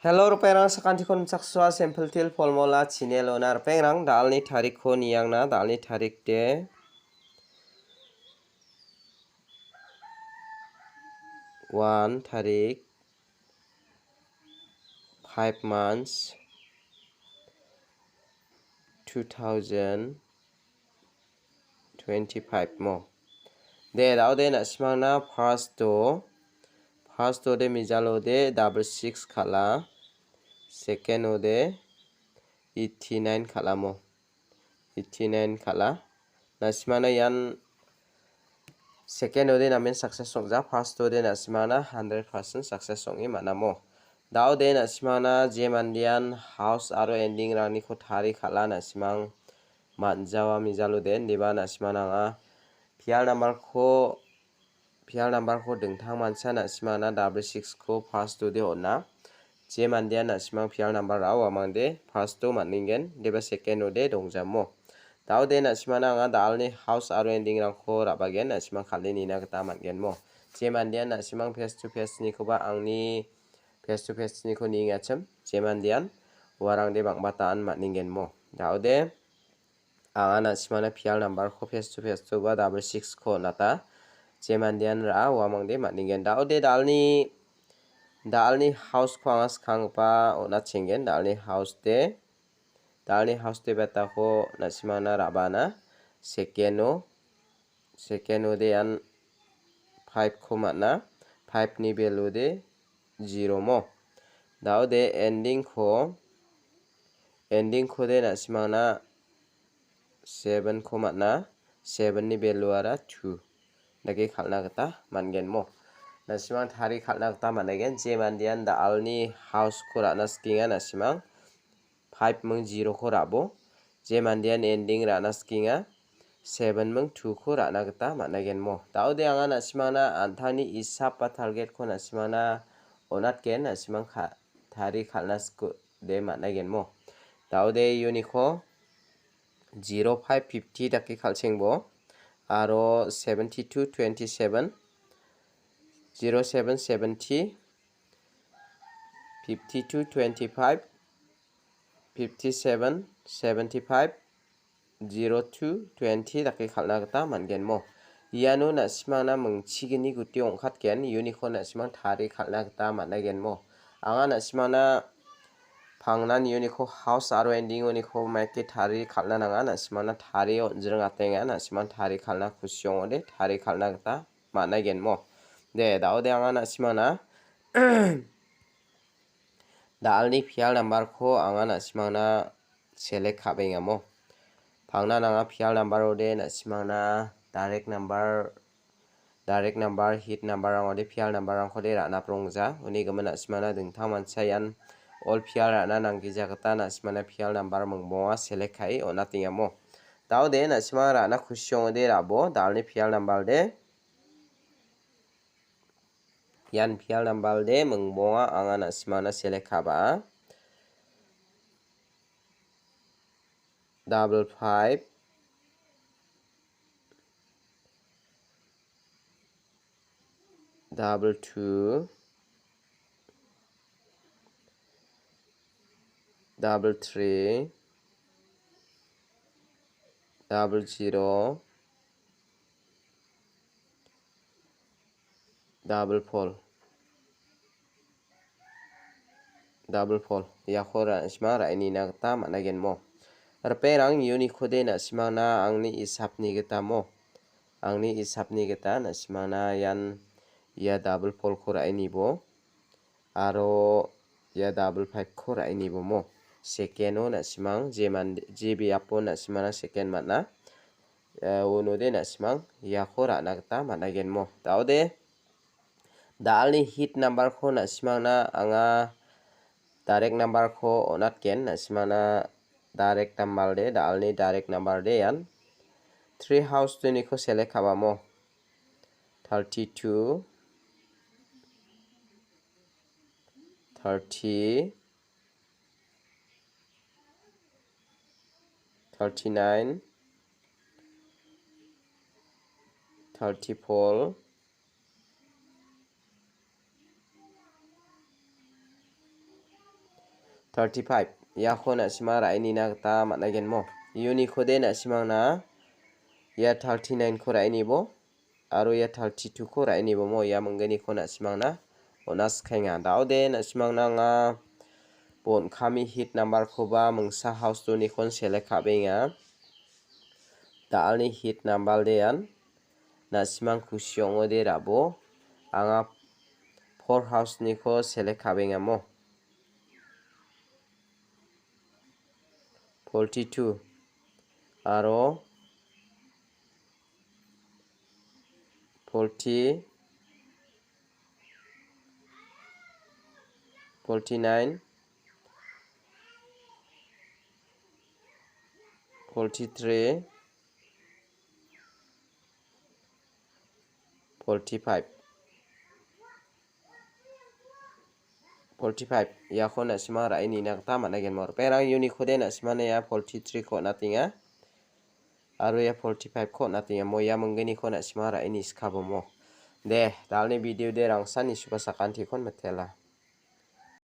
Hello ruperang sakanti kon sakswa sample til polmola channel onar pengrang dalni tarik ko niyangna dalni tarik de 1 tarik 5 months 2025 mo de dau de na simangna first de mijalo de 66 khala second ode 89 khala mo 89 khala nasimana yan second ode namin success songja first ode nasimana 100% success songi manamo dau de nasimana jemandian house aro ending rani ko thari khala nasimang manjawa mijalo den diba nasimana nga pial number ko dengthang mansa nasimana 66 ko first ode onna jemandia nasimang pial number raw amangde first to maningen deba second ode dongjamo dau de nasimana nga dalni house aro ending rangko rabagen nasimang khalini na gata mangen mo jemandia nasimang face to face ni koba angni face to face ni ko ningacham jemandian warang de bangbataan maningen mo dau de anga nasimana pial number ko face to face to ba 66 ko nata jemandian ra wamangde maningen dau de dalni house ko anga skangpa ona chengen dalni house de beta ko nasimana rabana second de an 5 ko mana 5 ni value de 0 mo dau de ending ko de nasimana 7 ko mana 7 ni value ara 2 dagi khalna gata mangen mo nasimang thari khalna gata managen jemandian dalni house ko rana skinga nasimang 5 mung 0 ko rabo jemandian ending rana skinga 7 mung 2 ko rana gata managen mo dau de anga nasimana anthani isap pa target ko nasimana onatken nasimang thari khalna sku de managen mo dau de uniko 0550 daki khalchengbo aro 7227 0770 5225 57 75 0220 daki khalna gata mangen mo iano nasimana mungchigini guti ongkhatken unicorn nasimang thari khalna gata managen mo anga nasimana phangnan unico house aro ending unico make thari khalna nanga nasimana thari onjrang atenga nasimang thari khalna khusyong ode thari khalna gata managen mo de dau de anga nasimana dalni pial number ko anga nasimana select khabenga mo phangna nanga pial number ode nasimana direct number hit number ode pial number angko de rana prongja uni gama nasimana dengthang mansayan all pial rana nanggi jagata nasimana pial number mungbonga select khai ona tingamo dau de nasimana rana khusyong ode rabo dalni pial number de yan pial number de mungbonga anga nasimana select khaba 55 22 33 00 double fold yakora isma raini na gata managen mo rperang unico de nasimana angni isapni gata mo angni isapni gata nasimana yan ya double fold ko raini bo aro ya double 5 ko raini bo mo second o nasimang jebi apo nasimana second mana uno de nasimang yakora na gata managen mo dau de dalni hit number ko nasimana anga direct number ko onatken nasimana direct number de dalni direct number de yan 3 house to ni ko select khabamo 32 30 39 34 35 ya khona simara ini na ta managen mo uni khode na simangna ya 39 khora ini bo aro ya 32 khora ini bo mo ya mangani khona simangna onas khainga daude na simangna nga bon khami hit number khoba mungsa house to ni khon select khabenga dalni hit number dean na simang khusiong ode rabo anga 4 house ni kho select khabenga mo 42 aro 40 49 43 45 ya khona simara ini na ta managen mor perang uni khode na simana ya 43 kho natinga aro ya 45 kho natinga mo ya mangani khona simara ini skabo mo de dalni video de rang sani suka sakanti khon metela